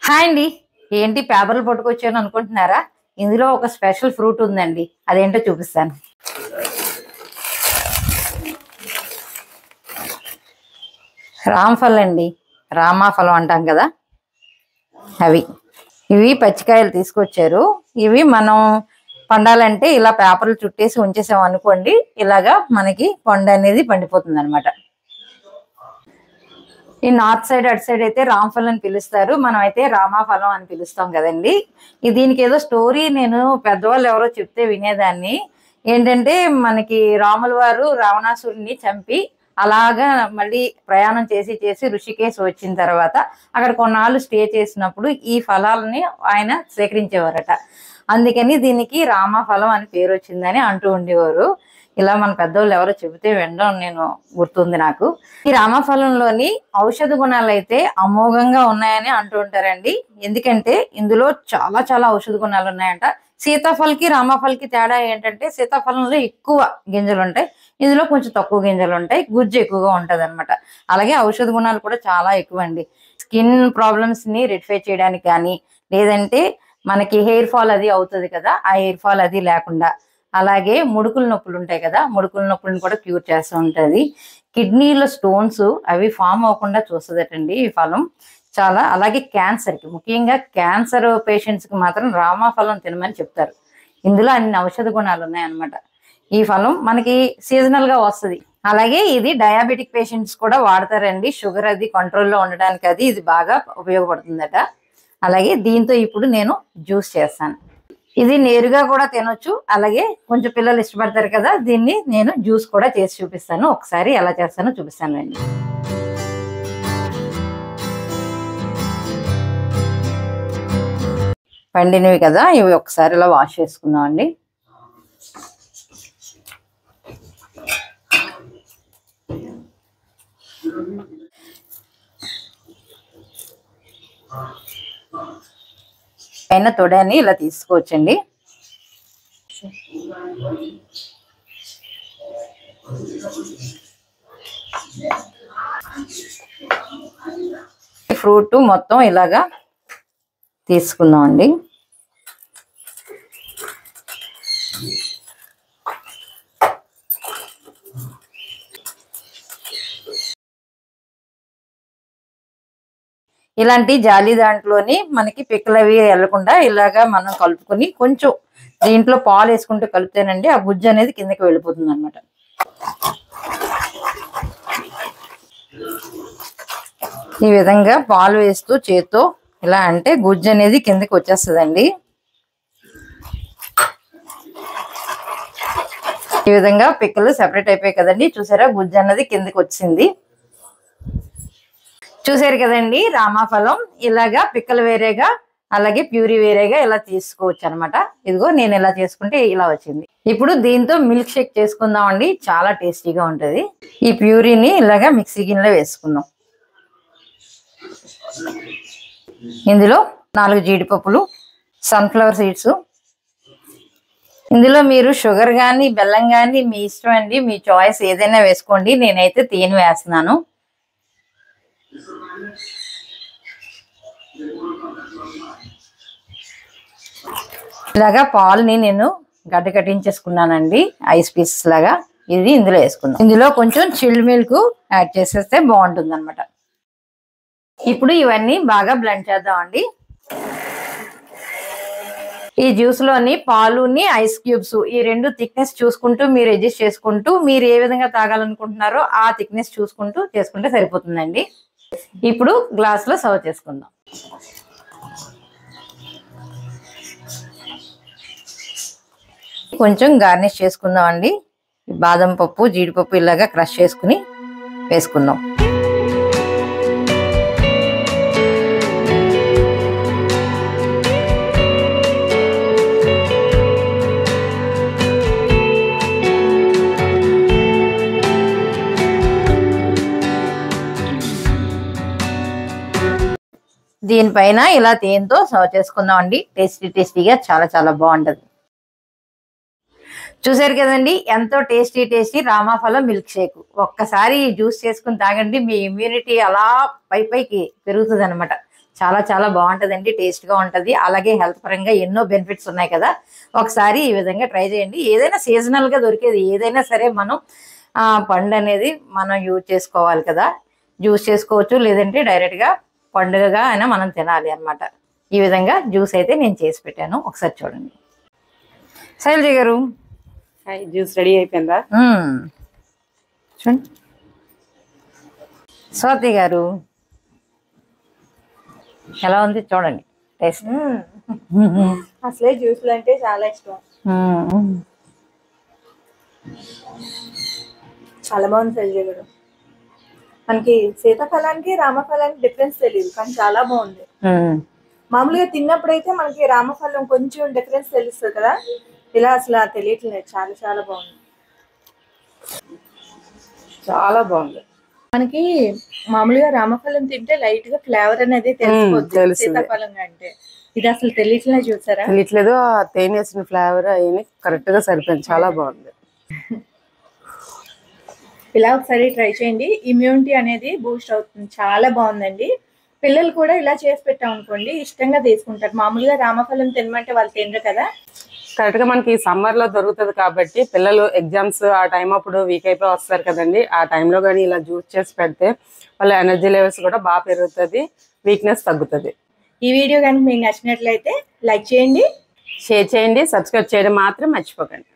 Hi అండి. ఏంటి పేపర్లు పట్టుకొచ్చాను అనుకుంటున్నారా? ఇందులో ఒక స్పెషల్ ఫ్రూట్ ఉందండి. అదేంటో చూపిస్తాను. రామఫలం అండి. రామాఫలం అంటాం కదా, అవి. ఇవి పచ్చికాయలు తీసుకొచ్చారు. ఇవి మనం పండాలంటే ఇలా పేపర్లు చుట్టేసి ఉంచేసాం అనుకోండి, ఇలాగా మనకి పండు అనేది పండిపోతుంది అనమాట. ఈ నార్త్ సైడ్ అటు సైడ్ అయితే రామఫలం అని పిలుస్తారు, మనం అయితే రామాఫలం అని పిలుస్తాం కదండి. దీనికి ఏదో స్టోరీ నేను పెద్దవాళ్ళు ఎవరో చెప్తే వినేదాన్ని. ఏంటంటే మనకి రాముల వారు రావణాసురుడిని చంపి అలాగా మళ్ళీ ప్రయాణం చేసి చేసి ఋషికేశ్ వచ్చిన తర్వాత అక్కడ కొన్నాళ్ళు స్టే చేసినప్పుడు ఈ ఫలాలని ఆయన సేకరించేవారట. అందుకని దీనికి రామఫలం అని పేరు వచ్చిందని అంటూ ఉండేవారు. ఇలా మన పెద్దవాళ్ళు ఎవరో చెబితే వినడం నేను గుర్తుంది నాకు. ఈ రామఫలంలోని ఔషధ గుణాలు అయితే అమోఘంగా ఉన్నాయని అంటూ ఉంటారండి. ఎందుకంటే ఇందులో చాలా చాలా ఔషధ గుణాలు ఉన్నాయంట. సీతాఫలకి రామఫలకి తేడా ఏంటంటే సీతాఫలంలో ఎక్కువ గింజలు ఉంటాయి, ఇందులో కొంచెం తక్కువ గింజలు ఉంటాయి, గుజ్జు ఎక్కువగా ఉంటది అనమాట. అలాగే ఔషధ గుణాలు కూడా చాలా ఎక్కువ అండి. స్కిన్ ప్రాబ్లమ్స్ ని రెక్టిఫై చేయడానికి కానీ, లేదంటే మనకి హెయిర్ ఫాల్ అది అవుతుంది కదా, ఆ హెయిర్ ఫాల్ అది లేకుండా, అలాగే ముడుకుల నొప్పులు ఉంటాయి కదా, ముడుకుల నొప్పులను కూడా క్యూర్ చేస్తూ ఉంటుంది. కిడ్నీలో స్టోన్స్ అవి ఫామ్ అవ్వకుండా చూస్తుందటండి ఈ ఫలం చాలా. అలాగే క్యాన్సర్కి, ముఖ్యంగా క్యాన్సర్ పేషెంట్స్కి మాత్రం రామఫలం తినమని చెప్తారు. ఇందులో అన్ని ఔషధ గుణాలు ఉన్నాయన్నమాట. ఈ ఫలం మనకి సీజనల్గా వస్తుంది. అలాగే ఇది డయాబెటిక్ పేషెంట్స్ కూడా వాడతారండి. షుగర్ అది కంట్రోల్లో ఉండడానికి అది ఇది బాగా ఉపయోగపడుతుందట. అలాగే దీంతో ఇప్పుడు నేను జ్యూస్ చేస్తాను. ఇది నేరుగా కూడా తినొచ్చు, అలాగే కొంచెం పిల్లలు ఇష్టపడతారు కదా, దీన్ని నేను జ్యూస్ కూడా చేసి చూపిస్తాను. ఒకసారి ఎలా చేస్తానో చూపిస్తాను అండి. పండినవి కదా, ఇవి ఒకసారి ఇలా వాష్ చేసుకుందాం అండి. పైన తొడని ఇలా తీసుకోవచ్చండి. ఫ్రూట్ మొత్తం ఇలాగా తీసుకుందాం అండి. ఇలాంటి జాలి దాంట్లోని మనకి పిక్కలు అవి వెళ్ళకుండా ఇలాగా మనం కలుపుకొని కొంచెం దీంట్లో పాలు వేసుకుంటూ కలిపితేనండి ఆ గుజ్జు అనేది కిందకి వెళ్ళిపోతుంది అనమాట. ఈ విధంగా పాలు వేస్తూ చేత్తో ఇలా అంటే గుజ్జు అనేది కిందకి వచ్చేస్తుందండి. ఈ విధంగా పిక్కలు సెపరేట్ అయిపోయాయి కదండి, చూసారా గుజ్జు అన్నది కిందకి వచ్చింది. చూసారు కదండి, రామాఫలం ఇలాగా పిక్కలు వేరేగా అలాగే ప్యూరీ వేరేగా ఇలా తీసుకోవచ్చు అనమాట. ఇదిగో నేను ఇలా చేసుకుంటే ఇలా వచ్చింది. ఇప్పుడు దీంతో మిల్క్ షేక్ చేసుకుందాం అండి, చాలా టేస్టీగా ఉంటుంది. ఈ ప్యూరీని ఇలాగా మిక్సీ గిన్నెలో వేసుకుందాం. ఇందులో 4 జీడిపప్పులు, సన్ఫ్లవర్ సీడ్స్, ఇందులో మీరు షుగర్ కానీ బెల్లం కానీ మీ ఇష్టం అండి, మీ చాయిస్ ఏదైనా వేసుకోండి. నేనైతే తేనె వేస్తున్నాను. ఇలాగా పాలని నేను గడ్డ కట్టించేసుకున్నానండి, ఐస్ పీసెస్ లాగా. ఇది ఇందులో వేసుకుందాం. ఇందులో కొంచెం చిల్డ్ మిల్క్ యాడ్ చేసేస్తే బాగుంటుంది అనమాట. ఇప్పుడు ఇవన్నీ బాగా బ్లెండ్ చేద్దామండి. ఈ జ్యూస్ లోని పాలుని ఐస్ క్యూబ్స్ ఈ రెండు థిక్నెస్ చూసుకుంటూ మీరు అడ్జస్ట్ చేసుకుంటూ మీరు ఏ విధంగా తాగాలనుకుంటున్నారో ఆ థిక్నెస్ చూసుకుంటూ చేసుకుంటే సరిపోతుందండి. ఇప్పుడు గ్లాస్ లో సర్వ్ చేసుకుందాం. కొంచెం గార్నిష్ చేసుకుందాం అండి. బాదం పప్పు జీడిపప్పు ఇలాగా క్రష్ చేసుకుని వేసుకుందాం. దీనిపైన ఇలా తేనెతో సర్వ్ చేసుకుందాం అండి. టేస్టీగా చాలా చాలా బాగుంటది. చూసారు కదండి, ఎంతో టేస్టీ రామాఫలం మిల్క్ షేక్. ఒక్కసారి జ్యూస్ చేసుకుని తాగండి, మీ ఇమ్యూనిటీ అలా పైకి పెరుగుతుంది అనమాట. చాలా చాలా బాగుంటుందండి, టేస్ట్గా ఉంటుంది. అలాగే హెల్త్ పరంగా ఎన్నో బెనిఫిట్స్ ఉన్నాయి కదా. ఒకసారి ఈ విధంగా ట్రై చేయండి. ఏదైనా సీజనల్గా దొరికేది ఏదైనా సరే మనం పండు అనేది మనం యూజ్ చేసుకోవాలి కదా. జ్యూస్ చేసుకోవచ్చు, లేదంటే డైరెక్ట్గా పండుగగా అయినా మనం తినాలి అన్నమాట. ఈ విధంగా జ్యూస్ అయితే నేను చేసి పెట్టాను, ఒకసారి చూడండి. శైలజ గారు, జ్యూస్ రెడీ అయిపోయిందా? చూడండి. స్వాతి గారు, ఎలా ఉంది చూడండి టేస్ట్. అసలే జ్యూస్లు అంటే చాలా ఇష్టం. చాలా బాగుంది శైలజ గారు. మనకి సీతాఫలానికి రామఫలానికి డిఫరెన్స్ తెలియదు, కానీ చాలా బాగుంది. మామూలుగా తిన్నప్పుడైతే మనకి రామఫలం కొంచెం డిఫరెన్స్ తెలుస్తుంది కదా, ఇలా అసలు తెలియట్లేదు. చాలా చాలా బాగుంది, చాలా బాగుంది. మనకి మామూలుగా రామఫలం తింటే లైట్ గా ఫ్లేవర్ అనేది తెలిసిపోతుంది, సీతాఫలం అంటే ఇది అసలు తెలియట్లేదు. చూసారా, తెలియట్లేదు. ఆ తేనె వేసిన ఫ్లేవర్ అయ్యి కరెక్ట్ గా సరిపోయింది, చాలా బాగుంది. ఇలా ఒకసారి ట్రై చేయండి, ఇమ్యూనిటీ అనేది బూస్ట్ అవుతుంది. చాలా బాగుందండి. పిల్లలు కూడా ఇలా చేసి పెట్టాం అనుకోండి ఇష్టంగా తీసుకుంటారు. మామూలుగా రామఫలం తినమంటే వాళ్ళు తినరు కదా. కరెక్ట్ గా మనకి సమ్మర్ లో దొరుకుతుంది కాబట్టి పిల్లలు ఎగ్జామ్స్ ఆ టైం అప్పుడు వీక్ అయిపోయి వస్తారు కదండి. ఆ టైంలో కానీ ఇలా జ్యూస్ చేసి పెడితే వాళ్ళ ఎనర్జీ లెవెల్స్ కూడా బాగా పెరుగుతుంది, వీక్నెస్ తగ్గుతుంది. ఈ వీడియో కనుక మీకు నచ్చినట్లయితే లైక్ చేయండి, షేర్ చేయండి, సబ్స్క్రైబ్ చేయడం మాత్రం మర్చిపోకండి.